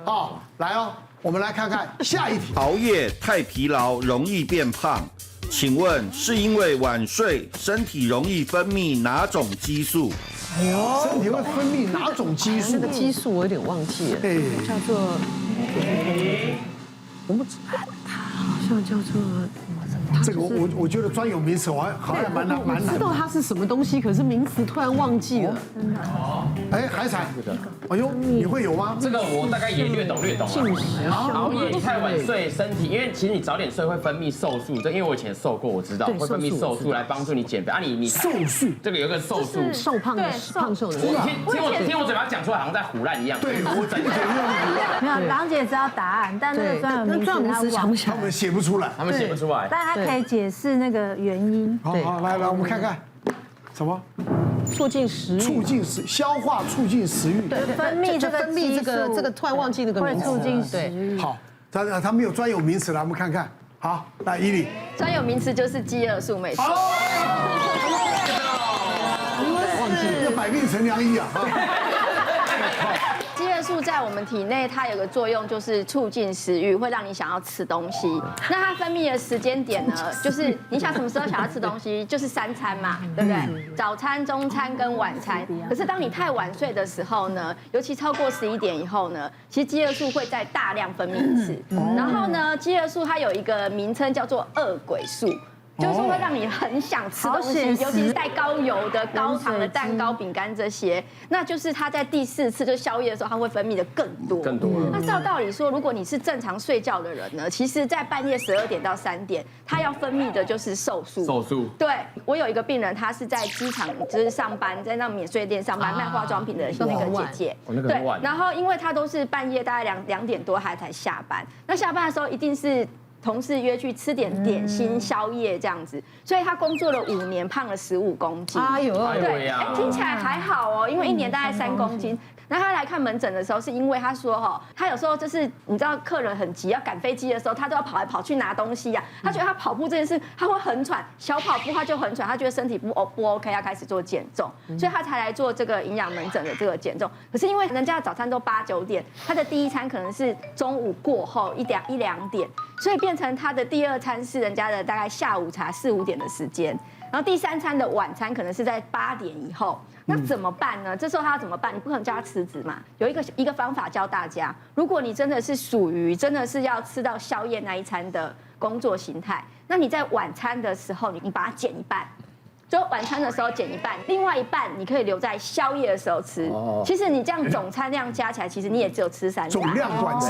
好，来哦，我们来看看下一题。熬夜太疲劳容易变胖，请问是因为晚睡，身体容易分泌哪种激素？身体会分泌哪种激素？那个激素我有点忘记了，哎，叫做我不知道，它好像叫做这个我觉得专有名词我好像蛮难。知道它是什么东西，可是名词突然忘记了。哎，海产，哎呦，你会有吗？这个我大概也略懂。进食熬夜你太晚睡，身体因为其实你早点睡会分泌瘦素，这因为我以前瘦过，我知道对会分泌瘦素来帮助你减肥啊。你瘦素，这个有一个瘦素，瘦胖的胖瘦的人，听我嘴巴讲出来，好像在胡乱一样。对，我整没有，郎姐知道答案，但那个专有名词名词想不起来。他们写不出来。他们写不出来。但它可以解释那个原因。好，来，我们看看，什么？促进食欲，促进消化，促进食欲。对分泌这个分泌这个突然忘记那个名词，会促进食对。欲。好，他没有专有名词，来我们看看。好，来伊利。专有名词就是饥饿素，没错。忘记这百病成良医啊！饥饿素在我们体内，它有个作用就是促进食欲，会让你想要吃东西。那它分泌的时间点呢，就是你想什么时候想要吃东西，就是3餐嘛，对不对？早餐、中餐跟晚餐。可是当你太晚睡的时候呢，尤其超过11点以后呢，其实饥饿素会再大量分泌一次。然后呢，饥饿素它有一个名称叫做恶鬼素。就是会让你很想吃东西，尤其是带高油的、高糖的蛋糕、饼干这些。那就是它在第4次就宵夜的时候，它会分泌的更多。那照道理说，如果你是正常睡觉的人呢，其实在半夜12点到3点，它要分泌的就是瘦素。瘦素。对，我有一个病人，她是在机场就是上班，在那免税店上班卖化妆品的那个姐姐。对，然后因为她都是半夜大概2点多她才下班，那下班的时候一定是同事约去吃点心、宵夜这样子，所以他工作了5年，胖了15公斤。哎呦，对，听起来还好哦，因为1年大概3公斤。那他来看门诊的时候，是因为他说哈，他有时候就是你知道客人很急要赶飞机的时候，他都要跑来跑去拿东西呀。他觉得他跑步这件事他会很喘，小跑步他就很喘，他觉得身体不 OK， 要开始做减重，所以他才来做这个营养门诊的这个减重。可是因为人家的早餐都8、9点，他的第1餐可能是中午过后1、2点，所以变成他的第2餐是人家的大概下午茶4、5点的时间，然后第3餐的晚餐可能是在8点以后。那怎么办呢？这时候他要怎么办？你不可能叫他辞职嘛。有一个方法教大家，如果你真的是属于真的是要吃到宵夜那一餐的工作形态，那你在晚餐的时候，你把它减一半。就晚餐的时候减一半，另外一半你可以留在宵夜的时候吃。其实你这样总餐量加起来，其实你也只有吃3餐。总量管制。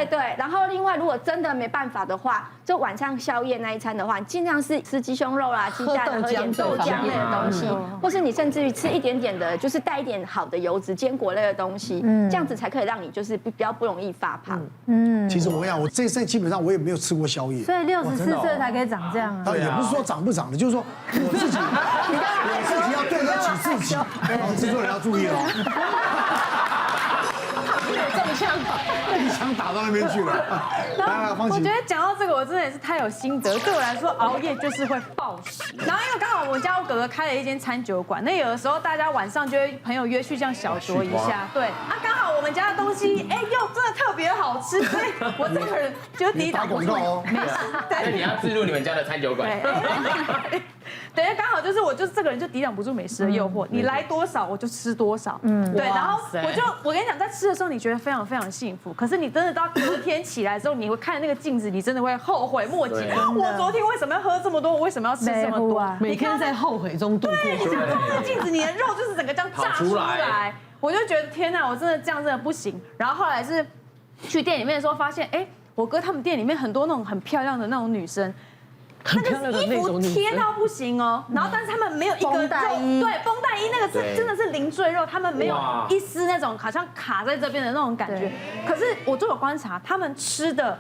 对。然后另外，如果真的没办法的话，就晚上宵夜那一餐的话，你尽量是吃鸡胸肉啦、鸡蛋、喝点豆浆类的东西，或是你甚至于吃一点点的，就是带一点好的油脂、坚果类的东西，这样子才可以让你就是比较不容易发胖。其实我这一生基本上我也没有吃过宵夜。所以64岁才可以长这样啊。也不是说长不长的，就是说我自己要对得起自己。制作人要注意了。一枪打到那边去了。来，方琦。我觉得讲到这个，我真的也是太有心得。对我来说，熬夜就是会暴食。然后因为刚好我家我哥哥开了一间餐酒馆，那有的时候大家晚上就会朋友约去这样小酌一下。对啊，刚好我们家的东西又真的特别好吃，所以我这个人就抵挡不住。没事，对，你要置入你们家的餐酒馆。等于刚好就是我这个人就抵挡不住美食的诱惑，你来多少我就吃多少。对，然后我跟你讲，在吃的时候你觉得非常非常幸福，可是你真的到隔天起来之后，你会看那个镜子，你真的会后悔莫及。我昨天为什么要喝这么多？我为什么要吃这么多？每天在后悔中度过。对，你看那个镜子，你的肉就是整个这样炸出来，我就觉得天哪，我真的这样真的不行。然后后来是去店里面的时候发现，我哥他们店里面很多那种很漂亮的那种女生。那个衣服贴到不行哦，然后但是他们没有一个肉，对，绷带衣那个是真的是零赘肉，他们没有一丝那种好像卡在这边的那种感觉。可是我就有观察，他们吃的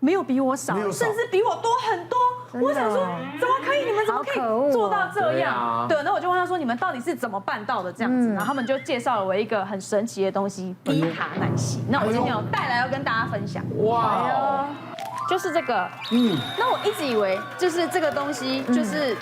没有比我少，甚至比我多很多。我想说，怎么可以？你们怎么可以做到这样？对，那我就问他说，你们到底是怎么办到的这样子？然后他们就介绍了我一个很神奇的东西——低卡奶昔。那我今天有带来要跟大家分享。哇！就是这个，那我一直以为就是这个东西，就是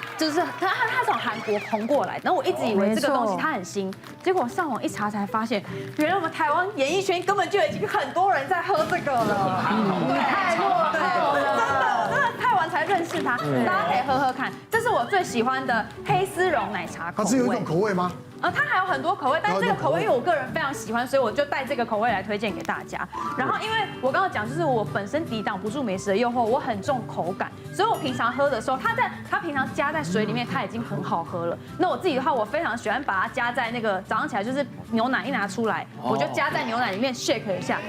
它从韩国红过来，然后我一直以为这个东西它很新，结果我上网一查才发现，原来我们台湾演艺圈根本就已经很多人在喝这个了，对，太落后了，真的，我真的太晚才认识它，大家可以喝喝看，这是我最喜欢的黑丝绒奶茶口味。它是有一种口味吗？它还有很多口味，但这个口味因为我个人非常喜欢，所以我就带这个口味来推荐给大家。然后因为我刚刚讲，就是我本身抵挡不住美食的诱惑，我很重口感，所以我平常喝的时候，它平常加在水里面，它已经很好喝了。那我自己的话，我非常喜欢把它加在那个早上起来，就是牛奶一拿出来，我就加在牛奶里面 shake 一下。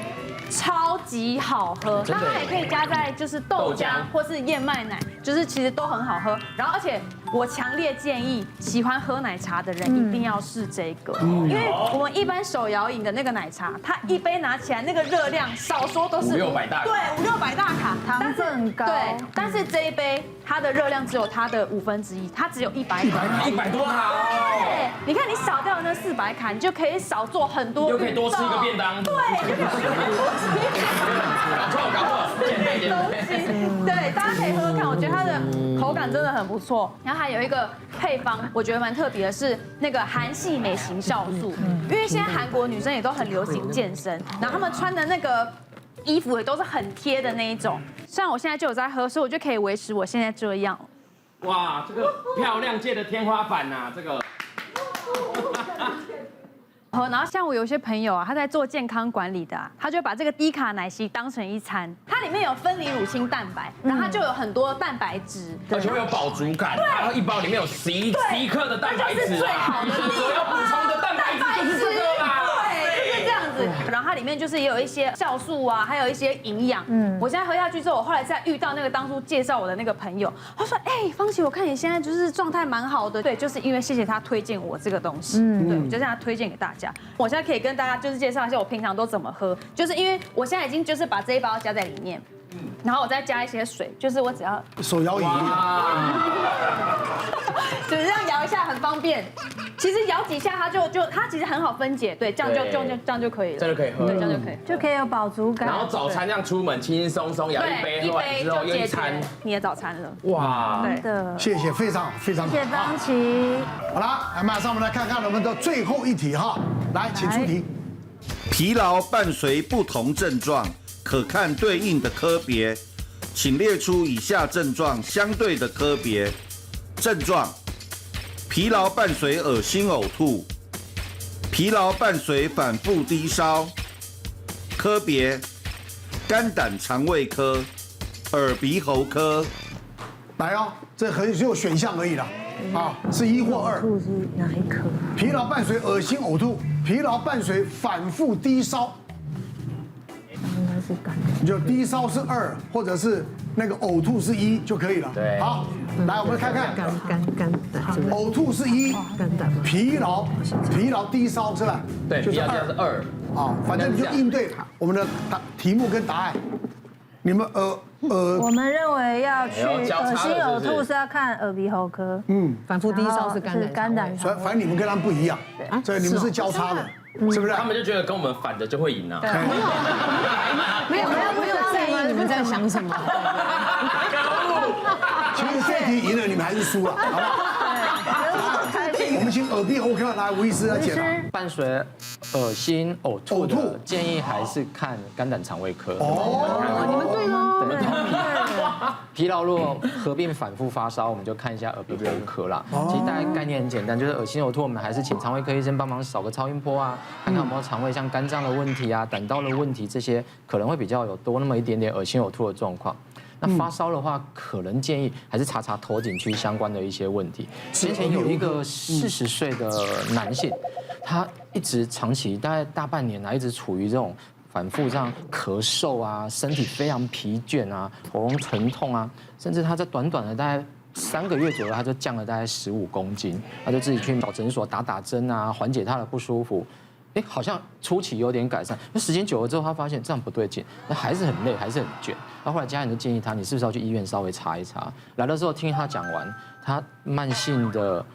超级好喝，那它也可以加在就是豆浆或是燕麦奶，就是其实都很好喝。然后而且我强烈建议喜欢喝奶茶的人一定要试这个，因为我们一般手摇饮的那个奶茶，它一杯拿起来那个热量少说都是500-600大卡，对，500-600大卡，糖分很高，对，但是这一杯它的热量只有它的1/5，它只有100卡100多卡哦。对，你看你少掉那400卡，你就可以少做很多，又可以多吃一个便当，对，就可以搞错，减肥减肥。对，大家可以喝喝看，我觉得它的口感真的很不错。然后还有一个配方，我觉得蛮特别的是那个韩系美型酵素，因为现在韩国女生也都很流行健身，然后她们穿的那个衣服也都是很贴的那一种。像我现在就有在喝，所以我就可以维持我现在这样。哇，这个漂亮界的天花板呐，这个。然后像我有些朋友啊，他在做健康管理的啊，他就把这个低卡奶昔当成一餐，它里面有分离乳清蛋白，然后它就有很多蛋白质，而且会有饱足感，然后一包里面有11克的蛋白质最好的所要补充的蛋白质就是这个啦。对，就是这样子。然后它里面就是也有一些酵素啊，还有一些营养。我现在喝下去之后，我后来再遇到那个当初介绍我的那个朋友，他说：“哎，方琦，我看你现在就是状态蛮好的。”对，就是因为谢谢他推荐我这个东西，对，我就这样推荐给大家。我现在可以跟大家就是介绍一下我平常都怎么喝，就是因为我现在已经就是把这一包加在里面。然后我再加一些水，就是我只要手摇饮，就是这样摇一下很方便。其实摇几下它其实很好分解，对，这样就可以了，真的可以喝，对，这样就可以，就可以有饱足感。然后早餐这样出门轻轻松松摇一杯，喝完之后又一餐，你的早餐了。哇，对的，谢谢，非常好，非常好。谢谢方琦。好了，来马上我们来看看我们的最后一题哈，来，请出题。疲劳伴随不同症状，可看对应的科别，请列出以下症状相对的科别。症状：疲劳伴随恶心呕吐，疲劳伴随反复低烧。科别：肝胆肠胃科、耳鼻喉科。来哦，这只有选项而已啦，啊，是1或2。吐是哪一颗？疲劳伴随恶心呕吐，疲劳伴随反复低烧。应该是肝。你就低烧是2，或者是那个呕吐是1就可以了。对，好，来我们看看，肝胆，呕吐是1，肝胆，疲劳低烧是吧？对，就是疲劳是2。啊，反正你就应对我们的题目跟答案。你们我们认为要去哎呦交叉了恶心呕是不是吐是要看耳鼻喉科，反复低烧是肝胆肠胃。反正你们跟他们不一样，所以你们是交叉的，是不是？他们就觉得跟我们反的就会赢啊。没有在意你们在想什么。其实这题赢了，你们还是输了，好不好？我们请耳鼻喉科来吴医师来解答。伴随恶心呕吐的，建议还是看肝胆肠胃科。你们对喽。疲劳如果合并反复发烧，我们就看一下耳鼻喉科啦。其实大概概念很简单，就是恶心呕吐，我们还是请肠胃科医生帮忙扫个超音波啊，看看有没有肠胃像肝脏的问题啊、胆道的问题，这些可能会比较有多那么一点点恶心呕吐的状况。那发烧的话，可能建议还是查查头颈区相关的一些问题。之前有一个40岁的男性，他一直长期大概大半年一直处于这种反复这样咳嗽啊，身体非常疲倦啊，喉咙疼痛啊，甚至他在短短的大概3个月左右，他就降了大概15公斤，他就自己去找诊所打针啊，缓解他的不舒服。好像初期有点改善，那时间久了之后，他发现这样不对劲，那还是很累，还是很倦。那后来家人就建议他，你是不是要去医院稍微查一查？来的时候听他讲完，他慢性的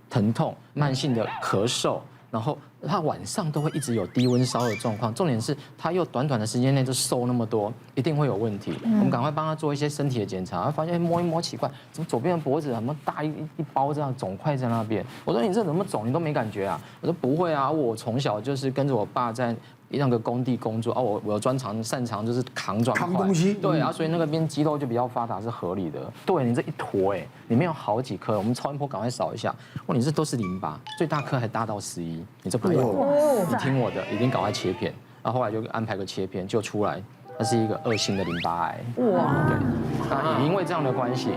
疼痛、慢性的咳嗽，然后他晚上都会一直有低温烧的状况，重点是他又短短的时间内就瘦那么多，一定会有问题。我们赶快帮他做一些身体的检查，发现摸一摸奇怪，怎么左边的脖子怎么大一包这样肿块在那边？我说你这怎么肿，你都没感觉啊？我说不会啊，我从小就是跟着我爸在那个工地工作啊，我擅长就是扛砖块，扛东西，对啊，所以那个边肌肉就比较发达是合理的。对你这一坨里面有好几颗，我们超音波赶快扫一下，哇，你这都是淋巴，最大颗还大到11，你这不用，你听我的，一定赶快切片。然后后来就安排个切片，就出来它是一个恶性的淋巴癌。哇，对，那也因为这样的关系，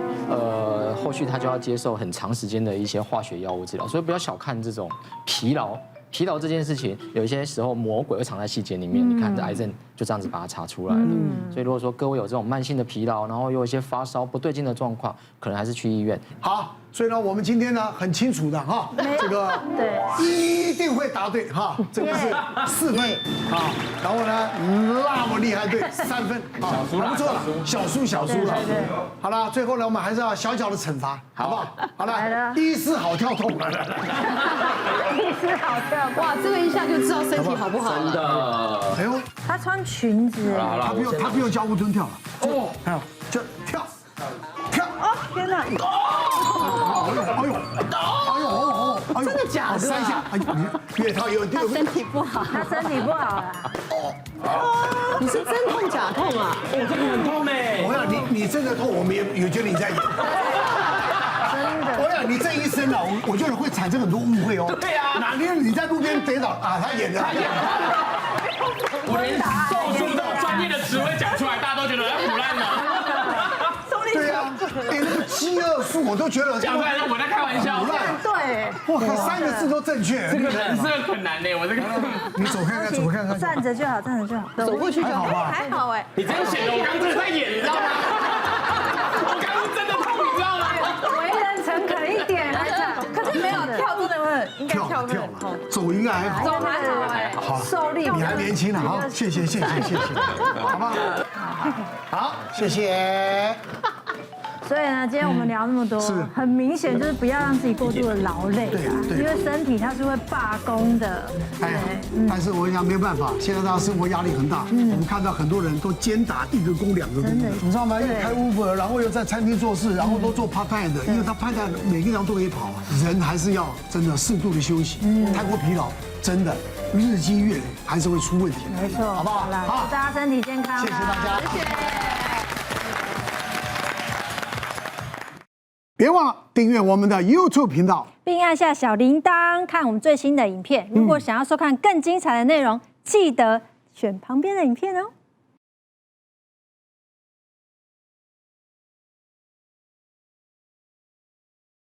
后续他就要接受很长时间的一些化学药物治疗，所以不要小看这种疲劳。疲劳这件事情，有一些时候魔鬼会藏在细节里面。你看，这癌症就这样子把它查出来了。所以如果说各位有这种慢性的疲劳，然后又有一些发烧不对劲的状况，可能还是去医院。好，所以呢，我们今天呢很清楚的哈，这个一定会答对哈，这个是4分啊，然后呢那么厉害对3分啊，还不错了，小输了。好了，最后呢我们还是要小小的惩罚，好不好？好了，医师好跳痛，来，医师好跳，哇，这个一下就知道身体好不好真了。的。哎呦，他穿裙子，他不用教乌蹲跳了，哦，还有就跳，哦，天哪！真的假的3下，哎呦，因为他有身体不好，他身体不好了。你是真痛假痛啊？这个很痛哎。我想你真的痛，我们也觉得你在演。真的。我想你这一生啊，我觉得会产生很多误会哦。对啊，哪天你在路边跌倒啊，他演的。我连手术这么专业的词汇讲出来，大家都觉得要腐烂了。对啊，哎，那个饥饿素我都觉得讲出来让我在开玩笑。对，哇，3个字都正确。这个很难呢，我这个。你走看看，站着就好，站着就好。走过去就好吧。还好哎，你这样显得我刚真的在演，你知道吗？我刚刚真的痛，你知道吗？为人诚恳一点来讲，可是没有跳真的会，应该跳会跳很痛。走应该还好。走还好哎，好，受力。你还年轻呢，好，谢谢，好不好？好，谢谢。所以呢，今天我们聊那么多，很明显就是不要让自己过度的劳累啊，因为身体它是会罢工的。哎呀，但是我想没有办法，现在大家生活压力很大，我们看到很多人都兼打1个工2个工，你知道吗？又开 Uber， 然后又在餐厅做事，然后都做 part time 的，因为他 part time 每个地方都可以跑啊。人还是要真的适度的休息，太过疲劳真的日积月累还是会出问题的。没错，好不好？好，祝大家身体健康，谢谢大家，谢谢。别忘了订阅我们的 YouTube 频道，并按下小铃铛看我们最新的影片。如果想要收看更精彩的内容，记得选旁边的影片哦。